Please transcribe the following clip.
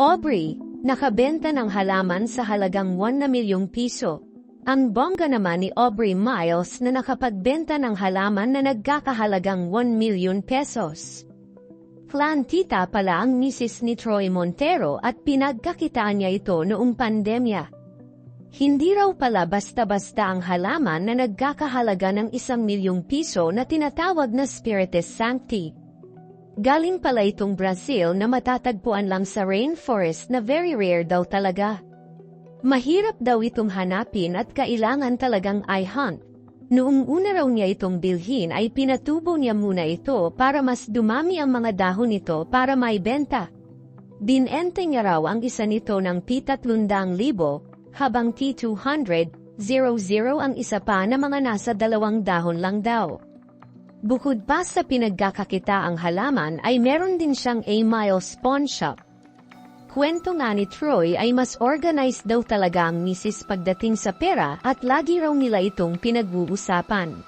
Aubrey, nakabenta ng halaman sa halagang 1 na milyong piso. Ang bongga naman ni Aubrey Miles na nakapagbenta ng halaman na nagkakahalagang 1 milyon pesos. Clan tita pala ang misis ni Troy Montero at pinagkakitaan niya ito noong pandemya. Hindi raw pala basta-basta ang halaman na nagkakahalaga ng 1 milyong piso na tinatawag na Spiritus Sancti. Galing pala itong Brazil na matatagpuan lang sa rainforest na very rare daw talaga. Mahirap daw itong hanapin at kailangan talagang i-hunt. Noong una raw niya itong bilhin ay pinatubo niya muna ito para mas dumami ang mga dahon nito para maibenta. Binente niya raw ang isa nito ng P300,000 habang T200,000 ang isa pa na mga nasa 2 dahon lang daw. Bukod pa sa pinagkakakitaang halaman ay meron din siyang A Miles Pawn Shop. Kwento nga ni Troy ay mas organized daw talaga ang misis pagdating sa pera at lagi raw nila itong pinag-uusapan.